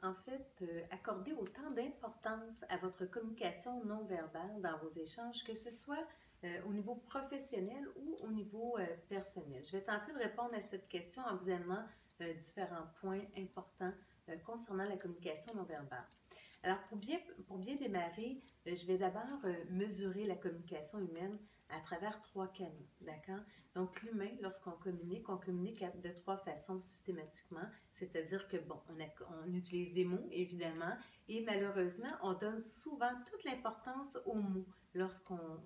en fait, accorder autant d'importance à votre communication non verbale dans vos échanges, que ce soit au niveau professionnel ou au niveau personnel? Je vais tenter de répondre à cette question en vous amenant différents points importants concernant la communication non verbale. Alors, pour bien démarrer, je vais d'abord mesurer la communication humaine à travers 3 canaux, d'accord? Donc, l'humain, lorsqu'on on communique de 3 façons systématiquement, c'est-à-dire que, bon, on utilise des mots, évidemment, et malheureusement, on donne souvent toute l'importance aux mots lorsqu'on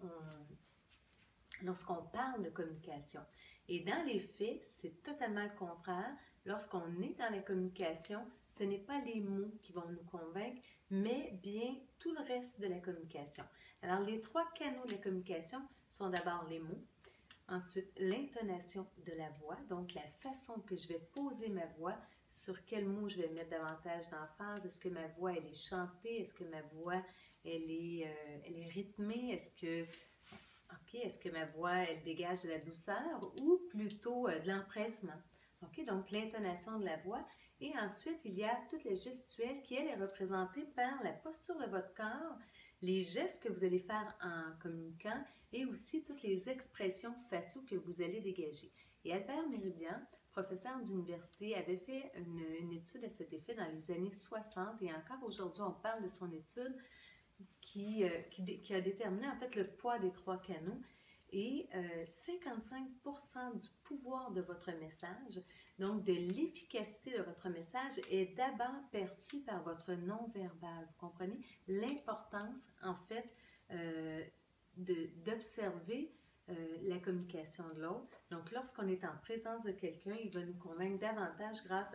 parle de communication. Et dans les faits, c'est totalement le contraire. Lorsqu'on est dans la communication, ce n'est pas les mots qui vont nous convaincre, mais bien tout le reste de la communication. Alors, les 3 canaux de la communication sont d'abord les mots, ensuite l'intonation de la voix, donc la façon que je vais poser ma voix, sur quel mot je vais mettre davantage d'emphase, est-ce que ma voix elle est chantée, est-ce que ma voix elle est rythmée, est-ce que ma voix elle dégage de la douceur ou plutôt de l'empressement. OK, donc l'intonation de la voix. Et ensuite, il y a toute la gestuelle qui, elle, est représentée par la posture de votre corps, les gestes que vous allez faire en communiquant et aussi toutes les expressions faciaux que vous allez dégager. Et Albert Méribien, professeur d'université, avait fait une étude à cet effet dans les années 60 et encore aujourd'hui, on parle de son étude qui a déterminé en fait le poids des 3 canaux. Et 55% du pouvoir de votre message, donc de l'efficacité de votre message, est d'abord perçu par votre non-verbal. Vous comprenez l'importance, en fait, d'observer la communication de l'autre. Donc, lorsqu'on est en présence de quelqu'un, il va nous convaincre davantage grâce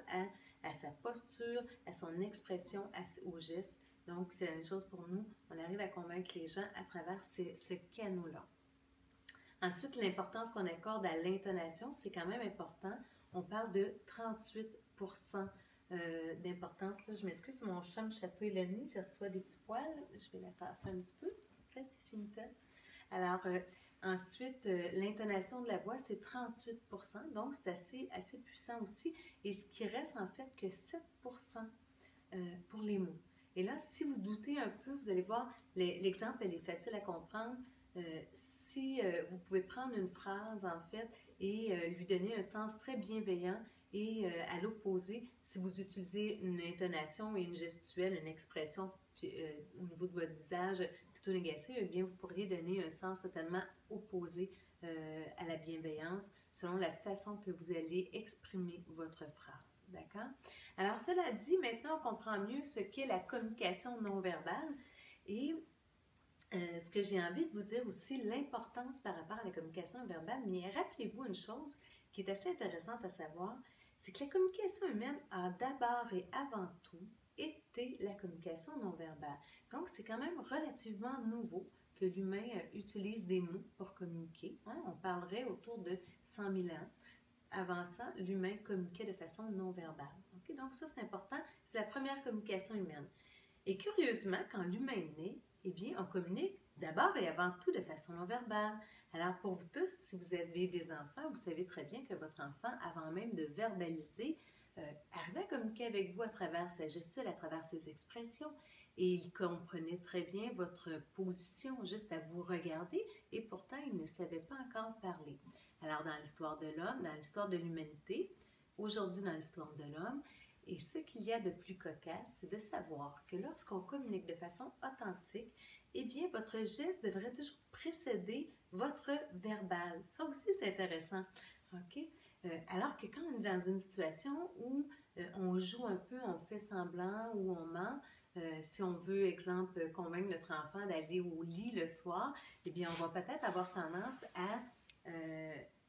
à sa posture, à son expression, aux gestes. Donc, c'est la même chose pour nous. On arrive à convaincre les gens à travers ce canal-là. Ensuite, l'importance qu'on accorde à l'intonation, c'est quand même important. On parle de 38% d'importance. Là, je m'excuse, mon chat me chatouille le nez, je reçois des petits poils. Je vais la tasser un petit peu. Reste ici, Mita. Alors, ensuite, l'intonation de la voix, c'est 38%. Donc, c'est assez puissant aussi. Et ce qui reste, en fait, que 7% pour les mots. Et là, si vous doutez un peu, vous allez voir, l'exemple, elle est facile à comprendre. Si vous pouvez prendre une phrase, en fait, et lui donner un sens très bienveillant, et à l'opposé, si vous utilisez une intonation et une gestuelle, une expression au niveau de votre visage plutôt négative, eh bien, vous pourriez donner un sens totalement opposé à la bienveillance selon la façon que vous allez exprimer votre phrase. D'accord? Alors, cela dit, maintenant, on comprend mieux ce qu'est la communication non verbale et ce que j'ai envie de vous dire aussi, l'importance par rapport à la communication non verbale. Mais rappelez-vous une chose qui est assez intéressante à savoir, c'est que la communication humaine a d'abord et avant tout été la communication non verbale. Donc, c'est quand même relativement nouveau que l'humain utilise des mots pour communiquer. Hein? On parlerait autour de 100 000 ans. Avant ça, l'humain communiquait de façon non verbale. Okay? Donc ça, c'est important. C'est la première communication humaine. Et curieusement, quand l'humain naît, eh bien, on communique d'abord et avant tout de façon non verbale. Alors pour vous tous, si vous avez des enfants, vous savez très bien que votre enfant, avant même de verbaliser, arrivait à communiquer avec vous à travers sa gestuelle, à travers ses expressions. Et il comprenait très bien votre position juste à vous regarder et pourtant, il ne savait pas encore parler. Alors, dans l'histoire de l'homme, dans l'histoire de l'humanité, aujourd'hui dans l'histoire de l'homme, et ce qu'il y a de plus cocasse, c'est de savoir que lorsqu'on communique de façon authentique, eh bien, votre geste devrait toujours précéder votre verbal. Ça aussi, c'est intéressant. OK? Alors que quand on est dans une situation où on joue un peu, on fait semblant ou on ment, si on veut, exemple, convaincre notre enfant d'aller au lit le soir, eh bien, on va peut-être avoir tendance à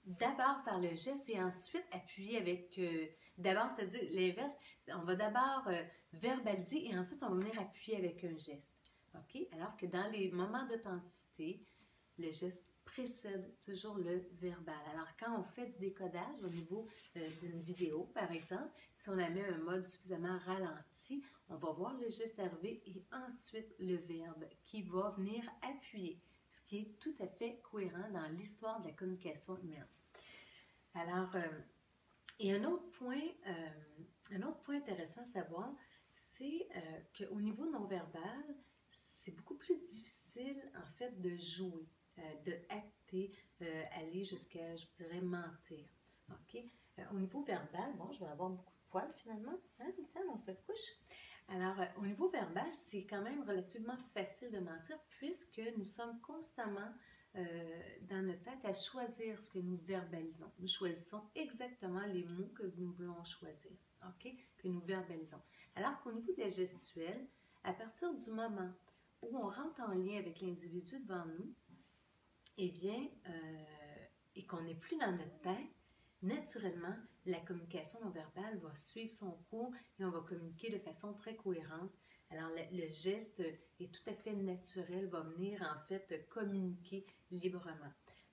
d'abord faire le geste et ensuite appuyer avec... d'abord, c'est-à-dire l'inverse, on va d'abord verbaliser et ensuite on va venir appuyer avec un geste. OK? Alors que dans les moments d'authenticité, le geste précède toujours le verbal. Alors, quand on fait du décodage au niveau d'une vidéo, par exemple, si on la met un mode suffisamment ralenti, on va voir le geste arriver et ensuite le verbe qui va venir appuyer, ce qui est tout à fait cohérent dans l'histoire de la communication humaine. Alors, et un autre point intéressant à savoir, c'est qu'au niveau non-verbal, c'est beaucoup plus difficile, en fait, de jouer, de acter, aller jusqu'à, je dirais, mentir. OK? Au niveau verbal, bon, je vais avoir beaucoup de poils finalement. Hein, Nathan, on se couche. Alors, au niveau verbal, c'est quand même relativement facile de mentir puisque nous sommes constamment dans notre tête à choisir ce que nous verbalisons. Nous choisissons exactement les mots que nous voulons choisir, OK? Que nous verbalisons. Alors qu'au niveau de la gestuelle, à partir du moment où on rentre en lien avec l'individu devant nous, eh bien, et qu'on n'est plus dans notre tête, naturellement, la communication non verbale va suivre son cours et on va communiquer de façon très cohérente. Alors, le geste est tout à fait naturel, va venir en fait communiquer librement.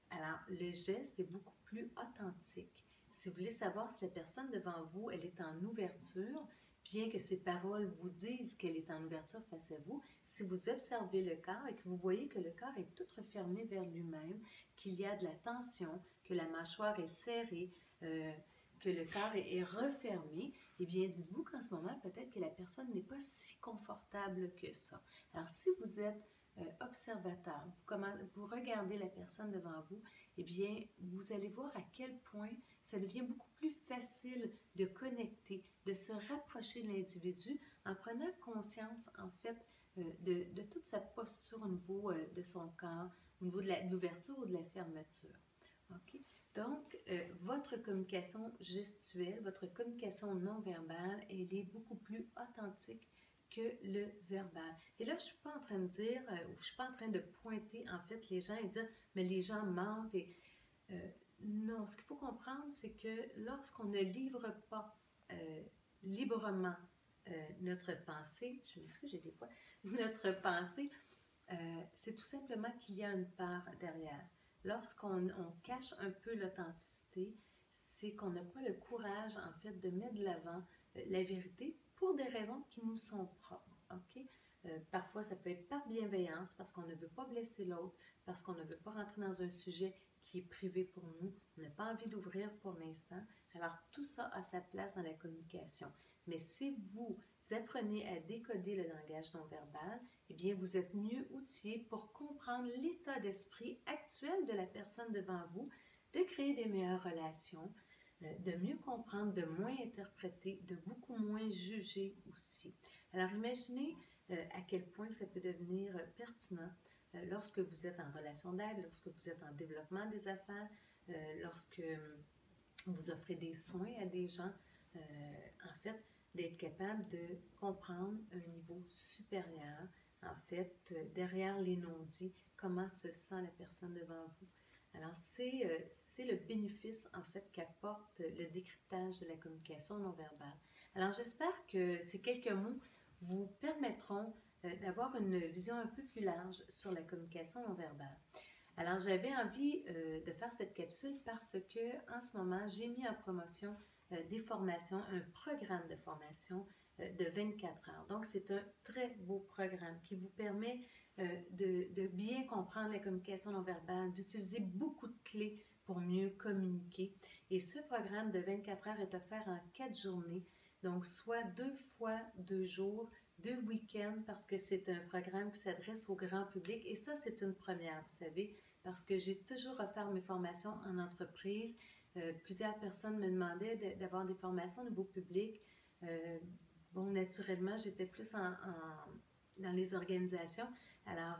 Alors, le geste est beaucoup plus authentique. Si vous voulez savoir si la personne devant vous, elle est en ouverture, bien que ses paroles vous disent qu'elle est en ouverture face à vous, si vous observez le corps et que vous voyez que le corps est tout refermé vers lui-même, qu'il y a de la tension, que la mâchoire est serrée, que le corps est refermé, eh bien, dites-vous qu'en ce moment, peut-être que la personne n'est pas si confortable que ça. Alors, si vous êtes observateur, vous regardez la personne devant vous, eh bien, vous allez voir à quel point ça devient beaucoup plus facile de connecter, de se rapprocher de l'individu en prenant conscience, en fait, de toute sa posture au niveau de son corps, au niveau de l'ouverture ou de la fermeture. OK? Donc, votre communication gestuelle, votre communication non verbale, elle est beaucoup plus authentique que le verbal. Et là, je ne suis pas en train de dire, ou je ne suis pas en train de pointer, en fait, les gens et dire, mais les gens mentent. Non, ce qu'il faut comprendre, c'est que lorsqu'on ne livre pas librement notre pensée, je m'excuse, j'ai des points, notre pensée, c'est tout simplement qu'il y a une part derrière. Lorsqu'on cache un peu l'authenticité, c'est qu'on n'a pas le courage, en fait, de mettre de l'avant la vérité pour des raisons qui nous sont propres. OK? Parfois, ça peut être par bienveillance, parce qu'on ne veut pas blesser l'autre, parce qu'on ne veut pas rentrer dans un sujet qui est privé pour nous, on n'a pas envie d'ouvrir pour l'instant. Alors, tout ça a sa place dans la communication. Mais si vous apprenez à décoder le langage non verbal, eh bien, vous êtes mieux outillé pour comprendre l'état d'esprit actuel de la personne devant vous, de créer des meilleures relations, de mieux comprendre, de moins interpréter, de beaucoup moins juger aussi. Alors, imaginez à quel point ça peut devenir pertinent lorsque vous êtes en relation d'aide, lorsque vous êtes en développement des affaires, lorsque vous offrez des soins à des gens, en fait, d'être capable de comprendre un niveau supérieur, en fait, derrière les non-dits, comment se sent la personne devant vous. Alors, c'est le bénéfice, en fait, qu'apporte le décryptage de la communication non verbale. Alors, j'espère que ces quelques mots vous permettront d'avoir une vision un peu plus large sur la communication non verbale. Alors, j'avais envie de faire cette capsule parce que, en ce moment, j'ai mis en promotion des formations, un programme de formation de 24 heures. Donc, c'est un très beau programme qui vous permet de bien comprendre la communication non verbale, d'utiliser beaucoup de clés pour mieux communiquer. Et ce programme de 24 heures est offert en 4 journées, donc soit 2 fois 2 jours, 2 week-ends, parce que c'est un programme qui s'adresse au grand public. Et ça, c'est une première, vous savez, parce que j'ai toujours offert mes formations en entreprise. Plusieurs personnes me demandaient d'avoir des formations au niveau public. Bon, naturellement, j'étais plus dans les organisations. Alors,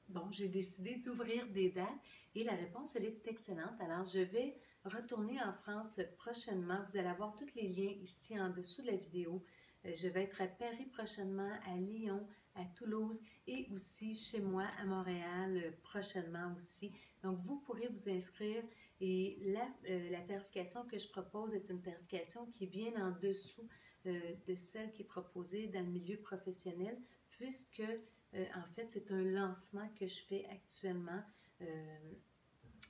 bon, j'ai décidé d'ouvrir des dates et la réponse, elle est excellente. Alors, je vais retourner en France prochainement. Vous allez avoir tous les liens ici en dessous de la vidéo. Je vais être à Paris prochainement, à Lyon, à Toulouse et aussi chez moi à Montréal prochainement aussi. Donc, vous pourrez vous inscrire et la tarification que je propose est une tarification qui est bien en dessous de celle qui est proposée dans le milieu professionnel puisque, en fait, c'est un lancement que je fais actuellement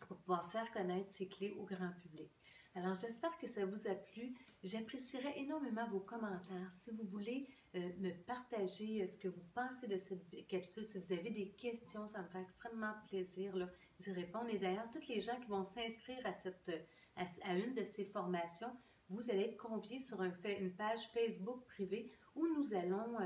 pour pouvoir faire connaître ces clés au grand public. Alors, j'espère que ça vous a plu. J'apprécierais énormément vos commentaires. Si vous voulez me partager ce que vous pensez de cette capsule, si vous avez des questions, ça me fait extrêmement plaisir d'y répondre. Et d'ailleurs, toutes les gens qui vont s'inscrire à une de ces formations vous allez être conviés sur une page Facebook privée où nous allons,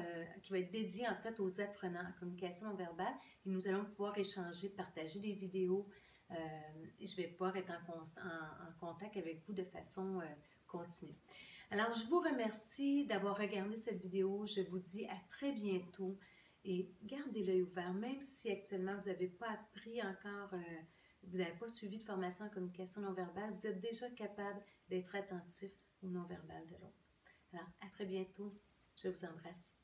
qui va être dédiée en fait aux apprenants en communication non verbale, et nous allons pouvoir échanger, partager des vidéos. Je vais pouvoir être en contact avec vous de façon continue. Alors, je vous remercie d'avoir regardé cette vidéo. Je vous dis à très bientôt et gardez l'œil ouvert, même si actuellement vous n'avez pas appris encore, vous n'avez pas suivi de formation en communication non verbale, vous êtes déjà capable d'être attentif au non verbal de l'autre. Alors, à très bientôt. Je vous embrasse.